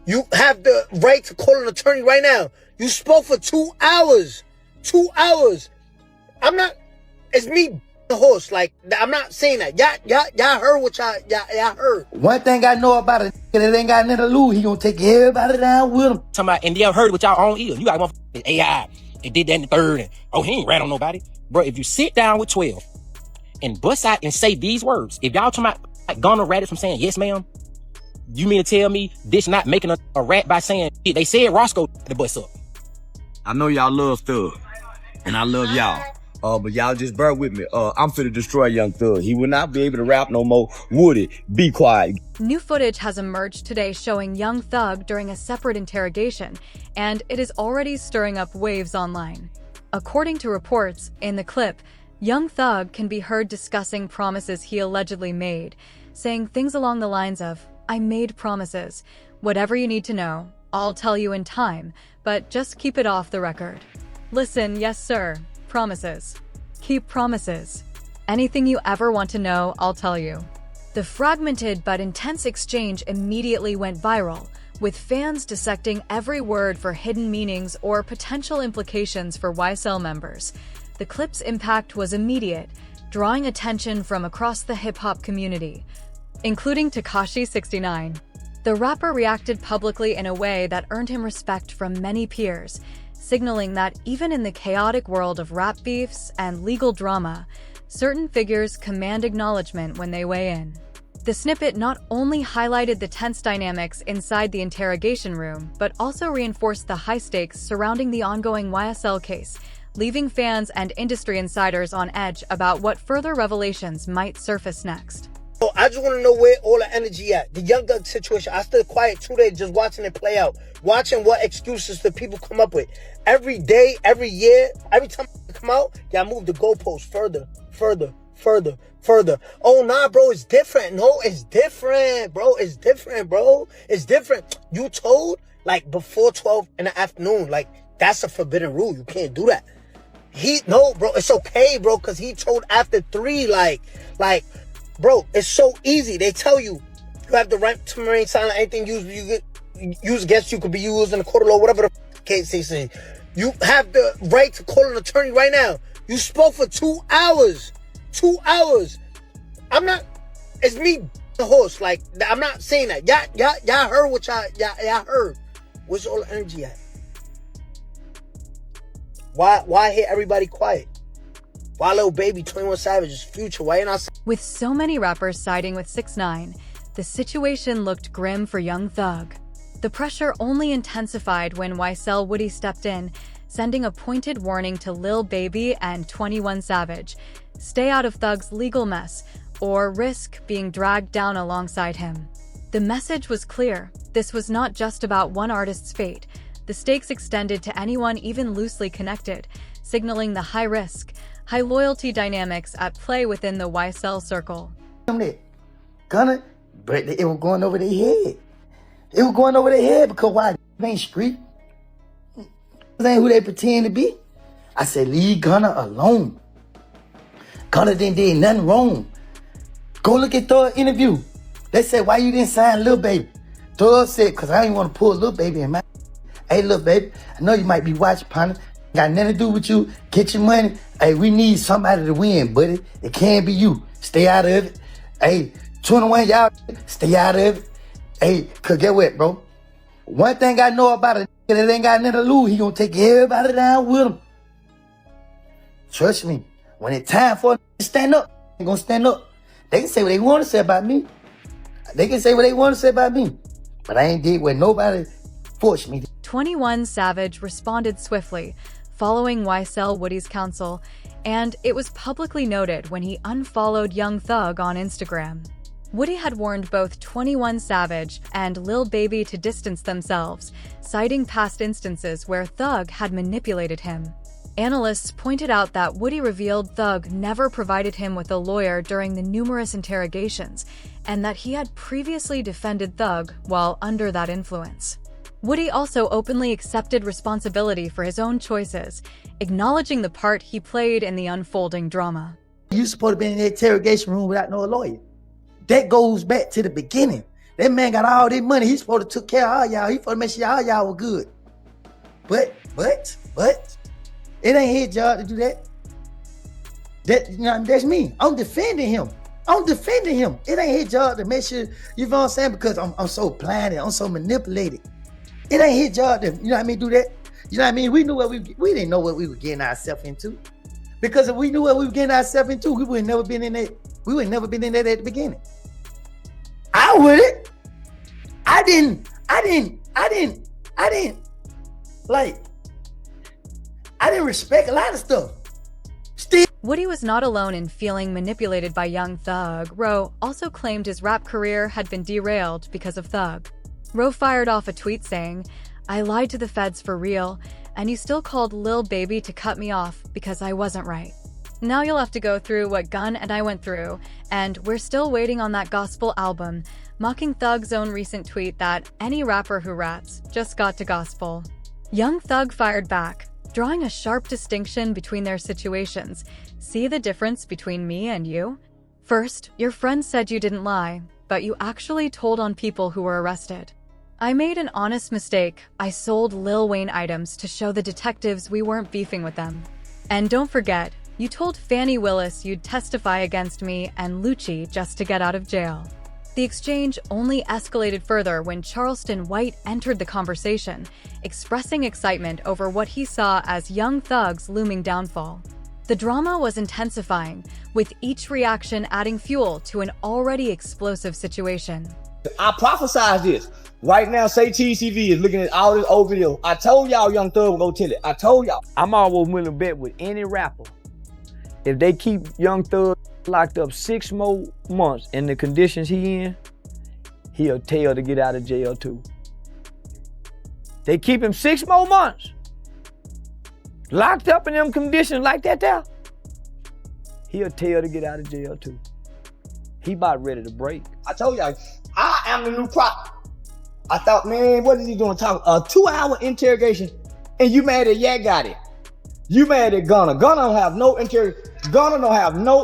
You have the right to call an attorney right now. You spoke for 2 hours. 2 hours. It's me, the horse. Like, I'm not saying that. Y'all heard what y'all heard. One thing I know about it, that ain't got nothing to lose. He gonna take everybody down with him. Talking about, and y'all heard with y'all own ears. You got motherfuckers AI. They did that in the third. And, he ain't rat on nobody. Bro, if you sit down with 12 and bust out and say these words, if y'all talking about like Gunner ratted from saying, yes, ma'am, you mean to tell me this not making a rat by saying, they said Roscoe the bust up. I know y'all love Thug, and I love y'all. But y'all just bear with me. I'm finna destroy Young Thug. He will not be able to rap no more. Would it? Be quiet. New footage has emerged today showing Young Thug during a separate interrogation, and it is already stirring up waves online. According to reports, in the clip, Young Thug can be heard discussing promises he allegedly made, saying things along the lines of, "I made promises. Whatever you need to know, I'll tell you in time, but just keep it off the record. Listen, yes sir, promises. Keep promises. Anything you ever want to know, I'll tell you." The fragmented but intense exchange immediately went viral, with fans dissecting every word for hidden meanings or potential implications for YSL members. The clip's impact was immediate, drawing attention from across the hip-hop community, including Tekashi69. The rapper reacted publicly in a way that earned him respect from many peers, signaling that even in the chaotic world of rap beefs and legal drama, certain figures command acknowledgement when they weigh in. The snippet not only highlighted the tense dynamics inside the interrogation room, but also reinforced the high stakes surrounding the ongoing YSL case, leaving fans and industry insiders on edge about what further revelations might surface next. So I just want to know where all the energy at. The Young Thug situation, I stood quiet 2 days just watching it play out. Watching what excuses the people come up with. Every day, every year, every time I come out, y'all move the goalposts further. Oh, nah, bro, it's different. No, it's different, bro. It's different. You told, like, before 12 in the afternoon. Like, that's a forbidden rule. You can't do that. No, bro, it's okay, bro, because he told after 3, like, bro, it's so easy. They tell you have the right to remain silent. Anything used against you could be used in a court of law, whatever the case they say. You have the right to call an attorney right now. You spoke for 2 hours. 2 hours. It's me, the horse. Like, I'm not saying that. Y'all heard what y'all heard. Where's all the energy at? Why hear everybody quiet? Why Lil Baby, 21 Savage's Future? Why you not? With so many rappers siding with 6ix9ine, the situation looked grim for Young Thug. The pressure only intensified when YSL Woody stepped in, sending a pointed warning to Lil Baby and 21 Savage. Stay out of Thug's legal mess, or risk being dragged down alongside him. The message was clear. This was not just about one artist's fate. The stakes extended to anyone even loosely connected, signaling the high risk, high loyalty dynamics at play within the YSL circle. Gunner, but it was going over their head. It was going over their head because why? They ain't street. This ain't who they pretend to be. I said, leave Gunner alone. Gunner didn't do nothing wrong. Go look at Thug's interview. They said, why you didn't sign Lil Baby? Thug said, because I didn't want to pull Lil Baby in my... Hey, Lil Baby, I know you might be watching, partner. Got nothing to do with you. Get your money. Hey, we need somebody to win, buddy. It can't be you. Stay out of it. Hey, 21, y'all, stay out of it. Hey, cause get what, bro? One thing I know about it, that ain't got nothing to lose. He gonna take everybody down with him. Trust me. When it's time for to stand up, they gonna stand up. They can say what they want to say about me. They can say what they want to say about me. But I ain't did what nobody forced me to. 21 Savage responded swiftly, following YSL Woody's counsel, and it was publicly noted when he unfollowed Young Thug on Instagram. Woody had warned both 21 Savage and Lil Baby to distance themselves, citing past instances where Thug had manipulated him. Analysts pointed out that Woody revealed Thug never provided him with a lawyer during the numerous interrogations, and that he had previously defended Thug while under that influence. Woody also openly accepted responsibility for his own choices, acknowledging the part he played in the unfolding drama. You supposed to be in the interrogation room without no lawyer. That goes back to the beginning. That man got all this money. He's supposed to take care of all y'all. He supposed to make sure all y'all were good. But, it ain't his job to do that. That's me. I'm defending him. It ain't his job to make sure, you know what I'm saying? Because I'm so blinded. I'm so manipulated. It ain't his job to, you know what I mean, do that. You know what I mean? We didn't know what we were getting ourselves into. Because if we knew what we were getting ourselves into, we would have never been in that. We would have never been in that at the beginning. I wouldn't. I didn't respect a lot of stuff. Still. Woody was not alone in feeling manipulated by Young Thug. Roe also claimed his rap career had been derailed because of Thug. Roe fired off a tweet saying, "I lied to the feds for real, and you still called Lil Baby to cut me off because I wasn't right. Now you'll have to go through what Gun and I went through, and we're still waiting on that gospel album," mocking Thug's own recent tweet that any rapper who raps just got to gospel. Young Thug fired back, drawing a sharp distinction between their situations. "See the difference between me and you? First, your friend said you didn't lie, but you actually told on people who were arrested. I made an honest mistake. I sold Lil Wayne items to show the detectives we weren't beefing with them. And don't forget, you told Fannie Willis you'd testify against me and Lucci just to get out of jail." The exchange only escalated further when Charleston White entered the conversation, expressing excitement over what he saw as Young Thug's looming downfall. The drama was intensifying, with each reaction adding fuel to an already explosive situation. I prophesied this. Right now, say TCV is looking at all this old video. I told y'all Young Thug would go tell it. I told y'all. I'm always willing to bet with any rapper. If they keep Young Thug locked up 6 more months in the conditions he in, he'll tell to get out of jail too. They keep him 6 more months locked up in them conditions like that there, he'll tell to get out of jail too. He about ready to break. I told y'all, I am the new prop. I thought, man, what is he doing talking? A 2-hour interrogation, and you mad that Yak got it. You mad at Gunna. Gunna don't have no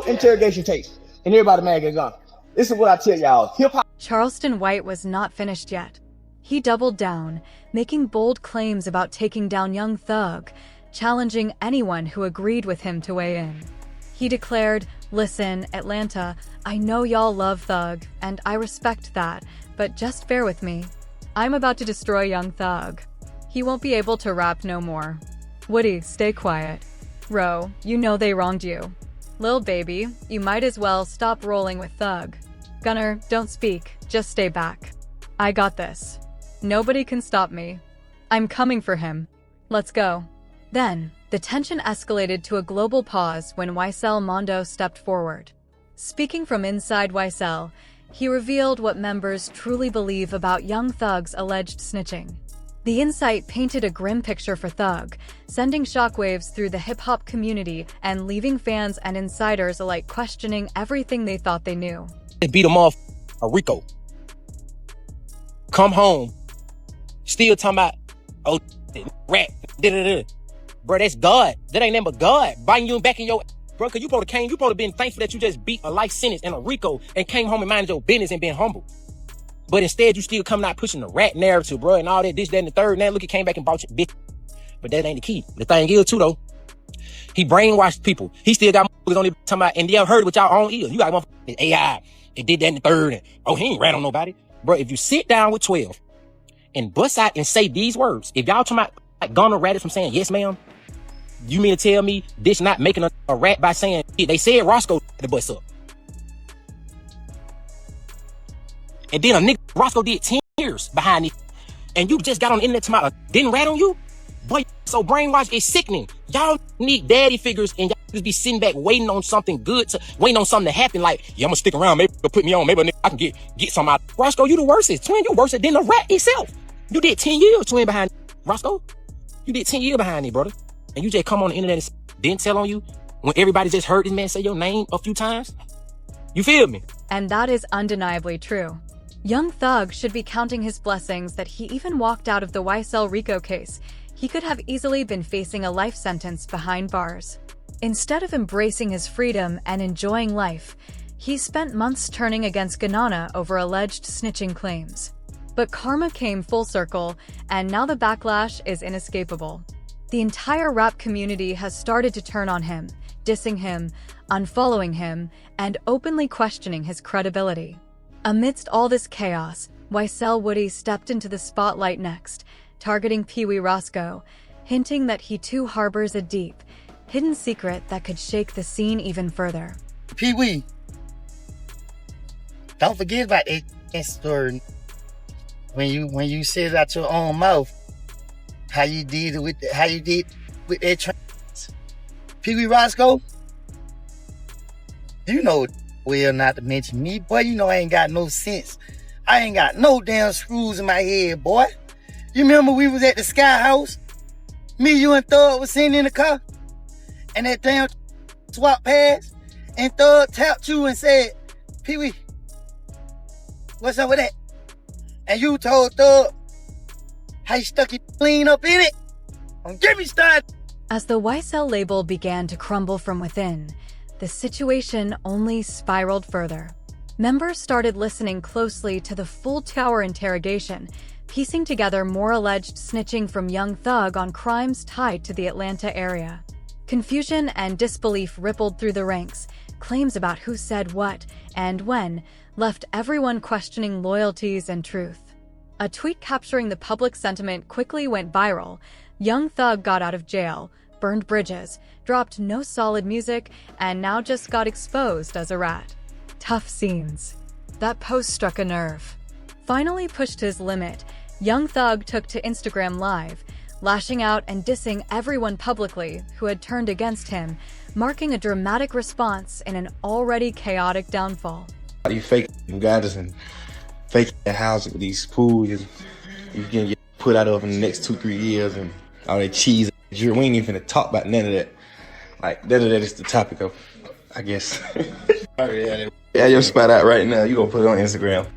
interrogation tapes. And everybody mad at Gunna. This is what I tell y'all. Hip-hop. Charleston White was not finished yet. He doubled down, making bold claims about taking down Young Thug, challenging anyone who agreed with him to weigh in. He declared, "Listen, Atlanta, I know y'all love Thug, and I respect that, but just bear with me. I'm about to destroy Young Thug. He won't be able to rap no more. Woody, stay quiet. Ro, you know they wronged you. Lil Baby, you might as well stop rolling with Thug. Gunner, don't speak, just stay back. I got this. Nobody can stop me. I'm coming for him. Let's go." Then, the tension escalated to a global pause when Ysel Mondo stepped forward. Speaking from inside Ysel, he revealed what members truly believe about Young Thug's alleged snitching. The insight painted a grim picture for Thug, sending shockwaves through the hip-hop community and leaving fans and insiders alike questioning everything they thought they knew. They beat him off a Rico. Come home. Still talking about, oh, rat, da-da-da. Bro, that's God. That ain't nothing but God biting you back in your... Bro, cause you probably been thankful that you just beat a life sentence and a Rico and came home and minded your business and been humble. But instead, you still coming out pushing the rat narrative, bro, and all that, this, that, and the third. Now, look, he came back and brought you, bitch. But that ain't the key. The thing is, too, though, he brainwashed people. He still got motherfuckers on there talking about, and y'all heard it with y'all own ears. You got motherfuckers, AI, and did that and the third, and, oh, he ain't rat on nobody. Bro, if you sit down with 12 and bust out and say these words, if y'all talking about, like, gonna rat it from saying, yes, ma'am, you mean to tell me this not making a rat by saying, they said Roscoe the bus up. And then a nigga, Roscoe did 10 years behind it. And you just got on the internet to didn't rat on you? Boy, so brainwashed, it's sickening. Y'all need daddy figures and y'all just be sitting back waiting on something good, waiting on something to happen. Like, yeah, I'm gonna stick around, maybe they'll put me on, maybe I can get some out. Roscoe, you the worstest. Twin, you worse than the rat itself. You did 10 years, twin, behind Roscoe. You did 10 years behind it, brother. And you just come on the internet and didn't tell on you when everybody just heard this man say your name a few times? You feel me? And that is undeniably true. Young Thug should be counting his blessings that he even walked out of the Ysel Rico case. He could have easily been facing a life sentence behind bars. Instead of embracing his freedom and enjoying life, He spent months turning against Ganana over alleged snitching claims. But karma came full circle, and now the backlash is inescapable. The entire rap community has started to turn on him, dissing him, unfollowing him, and openly questioning his credibility. Amidst all this chaos, Ysel Woody stepped into the spotlight next, targeting Pee Wee Roscoe, hinting that he too harbors a deep, hidden secret that could shake the scene even further. Pee Wee, don't forget about that story when you said it out your own mouth. How you did with that trans. Pee Wee Roscoe, you know well not to mention me, boy. You know I ain't got no sense. I ain't got no damn screws in my head, boy. You remember we was at the Sky House? Me, you, and Thug was sitting in the car, and that damn swap past, and Thug tapped you and said, Pee Wee, what's up with that? And you told Thug how you stuck your clean up in it. Don't get me started. As the Ysel label began to crumble from within, the situation only spiraled further. Members started listening closely to the full Tower interrogation, piecing together more alleged snitching from Young Thug on crimes tied to the Atlanta area. Confusion and disbelief rippled through the ranks. Claims about who said what and when left everyone questioning loyalties and truth. A tweet capturing the public sentiment quickly went viral. Young Thug got out of jail, burned bridges, dropped no solid music, and now just got exposed as a rat. Tough scenes. That post struck a nerve. Finally pushed his limit, Young Thug took to Instagram Live, lashing out and dissing everyone publicly who had turned against him, marking a dramatic response in an already chaotic downfall. You fake guys and fake the house with these pools, you can get put out of in the next 2-3 years, and all that cheese. We ain't even finna talk about none of that. Like, that is the topic of, I guess. Yeah, your spot out right now. You gonna put it on Instagram.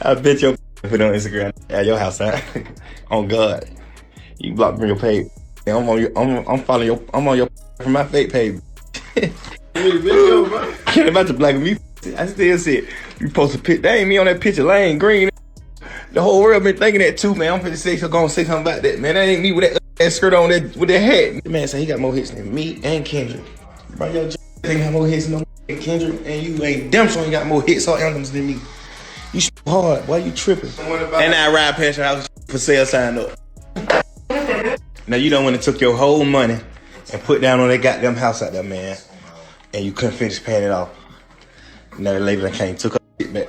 I bet you put it on Instagram. At your house out. On God. You block from your page. I'm on your from my fake page. Can't about to black me. I still see it. You supposed to pick. That ain't me on that picture. Lane Green. The whole world been thinking that too, man. I'm finna say gonna say something about that, man. That ain't me with that skirt on with that hat. The man say he got more hits than me and Kendrick. Bro, your ain't got more hits than Kendrick, and you ain't damn sure ain't got more hits or anthems than me. You hard, why you tripping? And I ride past your house for sale sign up. Now you done went and took your whole money and put down on that goddamn house out there, man. And you couldn't finish paying it off. Now the lady that came took her shit back.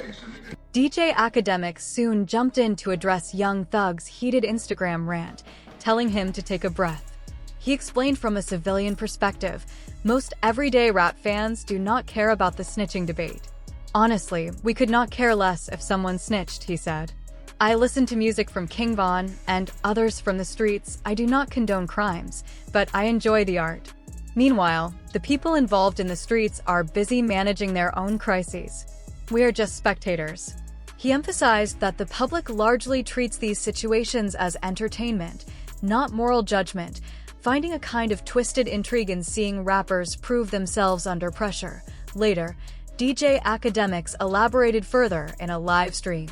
DJ Academic soon jumped in to address Young Thug's heated Instagram rant, telling him to take a breath. He explained from a civilian perspective, most everyday rap fans do not care about the snitching debate. Honestly, we could not care less if someone snitched, he said. I listen to music from King Von and others from the streets. I do not condone crimes, but I enjoy the art. Meanwhile, the people involved in the streets are busy managing their own crises. We are just spectators. He emphasized that the public largely treats these situations as entertainment, not moral judgment, finding a kind of twisted intrigue in seeing rappers prove themselves under pressure. Later, DJ Academics elaborated further in a live stream,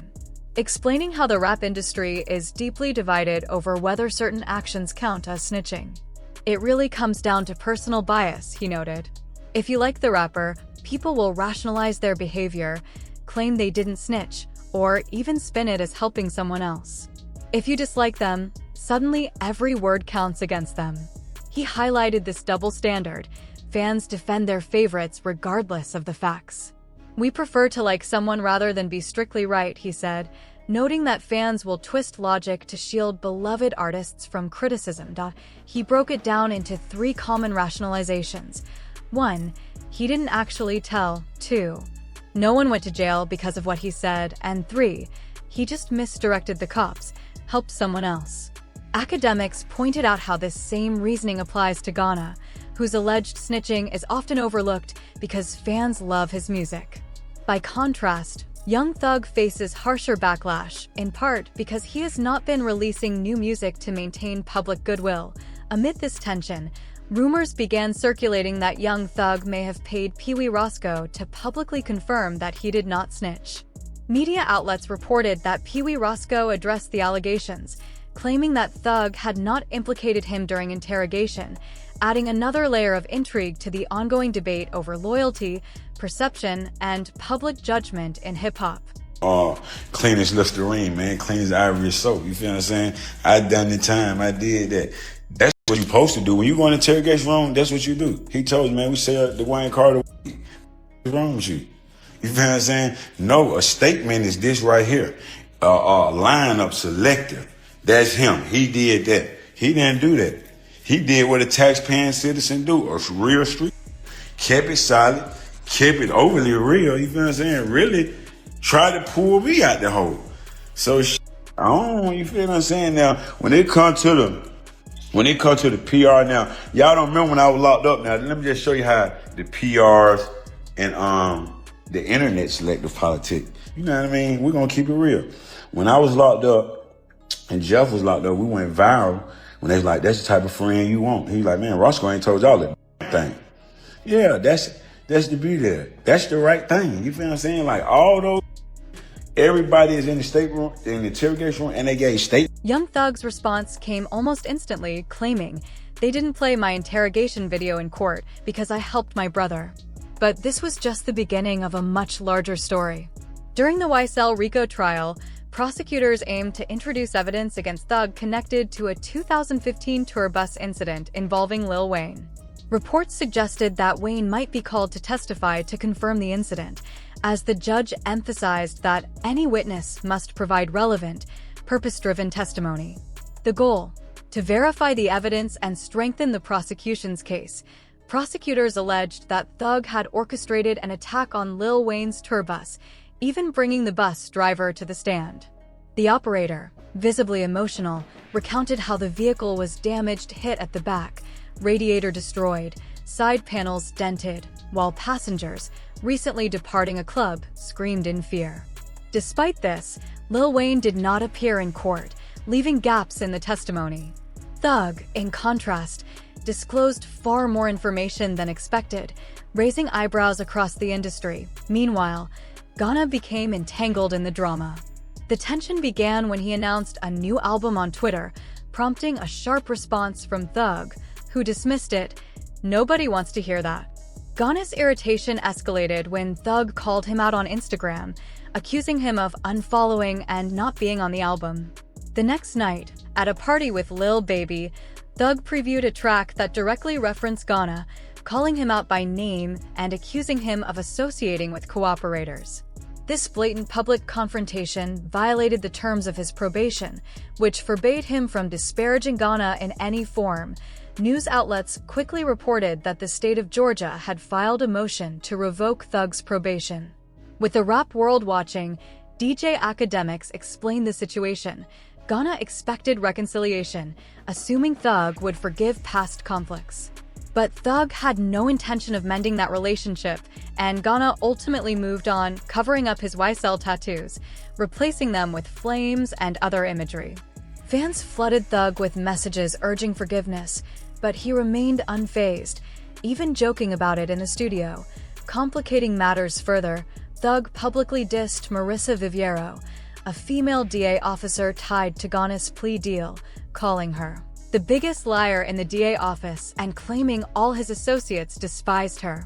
explaining how the rap industry is deeply divided over whether certain actions count as snitching. It really comes down to personal bias, he noted. If you like the rapper, people will rationalize their behavior, claim they didn't snitch, or even spin it as helping someone else. If you dislike them, suddenly every word counts against them. He highlighted this double standard. Fans defend their favorites regardless of the facts. We prefer to like someone rather than be strictly right, he said, noting that fans will twist logic to shield beloved artists from criticism. He broke it down into 3 common rationalizations. 1. He didn't actually tell. 2. No one went to jail because of what he said. And 3. He just misdirected the cops, helped someone else. Academics pointed out how this same reasoning applies to Ghana, whose alleged snitching is often overlooked because fans love his music. By contrast, Young Thug faces harsher backlash, in part because he has not been releasing new music to maintain public goodwill. Amid this tension, Rumors began circulating that Young Thug may have paid Pee Wee Roscoe to publicly confirm that he did not snitch. Media outlets reported that Pee Wee Roscoe addressed the allegations, claiming that Thug had not implicated him during interrogation, adding another layer of intrigue to the ongoing debate over loyalty, perception, and public judgment in hip-hop. Clean as Listerine, man. Clean as Ivory soap. You feel what I'm saying? I done the time. I did that. That's what you're supposed to do. When you go in interrogation room, that's what you do. He told you, man, we say the Wayne Carter. What's wrong with you? You feel what I'm saying? No, a statement is this right here. Lineup selector. That's him. He did that. He didn't do that. He did what a taxpaying citizen do. A real street. Kept it solid. Kept it overly real. You feel what I'm saying? Really tried to pull me out the hole. So, I don't know. You feel what I'm saying? Now, when it comes to the PR now, y'all don't remember when I was locked up. Now, let me just show you how the PRs and the internet selective politics. You know what I mean? We're going to keep it real. When I was locked up and Jeff was locked up, we went viral when they was like, that's the type of friend you want. He was like, man, Roscoe ain't told y'all that thing. Yeah, that's the beauty there. That's the right thing. You feel what I'm saying? Like all those, everybody is in the state room, in the interrogation room, and they gave state. Young Thug's response came almost instantly, claiming, "They didn't play my interrogation video in court because I helped my brother." But this was just the beginning of a much larger story. During the YSL RICO trial, prosecutors aimed to introduce evidence against Thug connected to a 2015 tour bus incident involving Lil Wayne. Reports suggested that Wayne might be called to testify to confirm the incident, as the judge emphasized that any witness must provide relevant, purpose-driven testimony. The goal: to verify the evidence and strengthen the prosecution's case. Prosecutors alleged that Thug had orchestrated an attack on Lil Wayne's tour bus, even bringing the bus driver to the stand. The operator, visibly emotional, recounted how the vehicle was damaged, hit at the back, radiator destroyed, side panels dented, while passengers, recently departing a club, screamed in fear. Despite this, Lil Wayne did not appear in court, leaving gaps in the testimony. Thug, in contrast, disclosed far more information than expected, raising eyebrows across the industry. Meanwhile, Ghana became entangled in the drama. The tension began when he announced a new album on Twitter, prompting a sharp response from Thug, who dismissed it. "Nobody wants to hear that." Ghana's irritation escalated when Thug called him out on Instagram, accusing him of unfollowing and not being on the album. The next night, at a party with Lil Baby, Thug previewed a track that directly referenced Ghana, calling him out by name and accusing him of associating with cooperators. This blatant public confrontation violated the terms of his probation, which forbade him from disparaging Ghana in any form. News outlets quickly reported that the state of Georgia had filed a motion to revoke Thug's probation. With the rap world watching, DJ Academics explained the situation. Ghana expected reconciliation, assuming Thug would forgive past conflicts. But Thug had no intention of mending that relationship, and Ghana ultimately moved on, covering up his YSL tattoos, replacing them with flames and other imagery. Fans flooded Thug with messages urging forgiveness, but he remained unfazed, even joking about it in the studio. Complicating matters further, Thug publicly dissed Marissa Viviero, a female DA officer tied to Ghana's plea deal, calling her the biggest liar in the DA office and claiming all his associates despised her.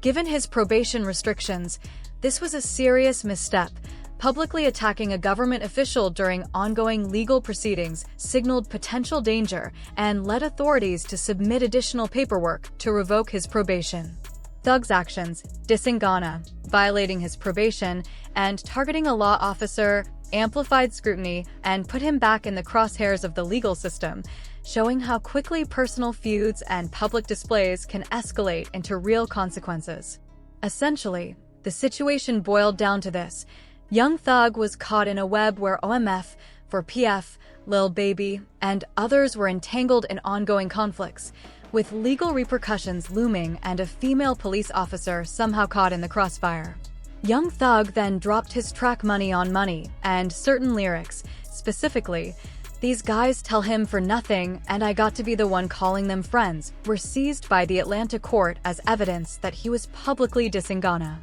Given his probation restrictions, this was a serious misstep. Publicly attacking a government official during ongoing legal proceedings signaled potential danger and led authorities to submit additional paperwork to revoke his probation. Thug's actions, dissing Ghana, violating his probation, and targeting a law officer amplified scrutiny and put him back in the crosshairs of the legal system, showing how quickly personal feuds and public displays can escalate into real consequences. Essentially, the situation boiled down to this: Young Thug was caught in a web where OMF, 4PF, Lil Baby, and others were entangled in ongoing conflicts, with legal repercussions looming and a female police officer somehow caught in the crossfire. Young Thug then dropped his track Money on Money and certain lyrics. Specifically, These guys tell him for nothing, and I got to be the one calling them friends, were seized by the Atlanta court as evidence that he was publicly dissing Ghana.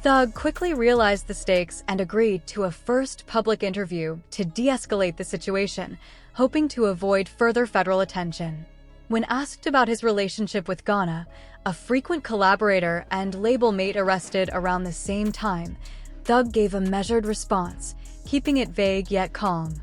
Thug quickly realized the stakes and agreed to a first public interview to de-escalate the situation, hoping to avoid further federal attention. When asked about his relationship with Ghana, a frequent collaborator and label mate arrested around the same time, Thug gave a measured response, keeping it vague yet calm.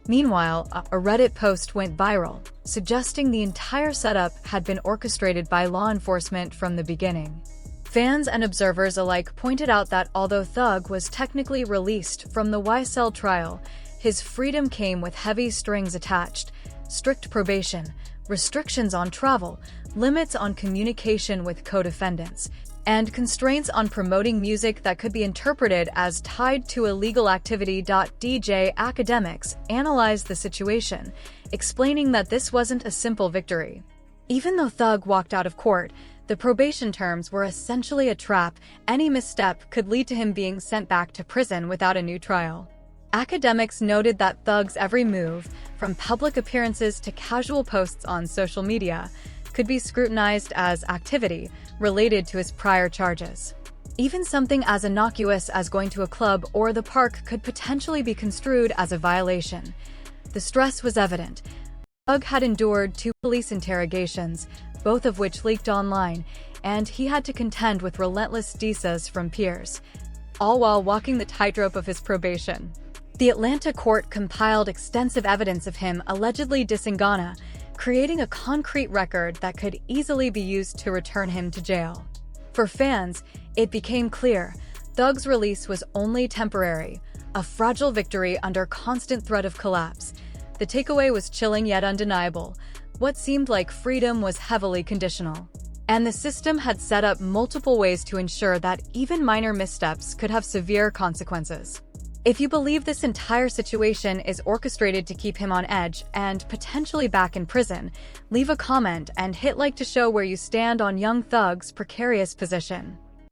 Meanwhile, a Reddit post went viral, suggesting the entire setup had been orchestrated by law enforcement from the beginning. Fans and observers alike pointed out that although Thug was technically released from the YSL trial, his freedom came with heavy strings attached: strict probation, restrictions on travel, limits on communication with co-defendants, and constraints on promoting music that could be interpreted as tied to illegal activity. DJ Academics analyzed the situation, explaining that this wasn't a simple victory. Even though Thug walked out of court, the probation terms were essentially a trap. Any misstep could lead to him being sent back to prison without a new trial. Academics noted that Thug's every move, from public appearances to casual posts on social media, could be scrutinized as activity related to his prior charges. Even something as innocuous as going to a club or the park could potentially be construed as a violation. The stress was evident. Thug had endured 2 police interrogations, both of which leaked online, and he had to contend with relentless disses from peers, all while walking the tightrope of his probation. The Atlanta court compiled extensive evidence of him allegedly dissing Ghana, creating a concrete record that could easily be used to return him to jail. For fans, it became clear Thug's release was only temporary, a fragile victory under constant threat of collapse. The takeaway was chilling yet undeniable. What seemed like freedom was heavily conditional. And the system had set up multiple ways to ensure that even minor missteps could have severe consequences. If you believe this entire situation is orchestrated to keep him on edge and potentially back in prison, leave a comment and hit like to show where you stand on young Thug's precarious position.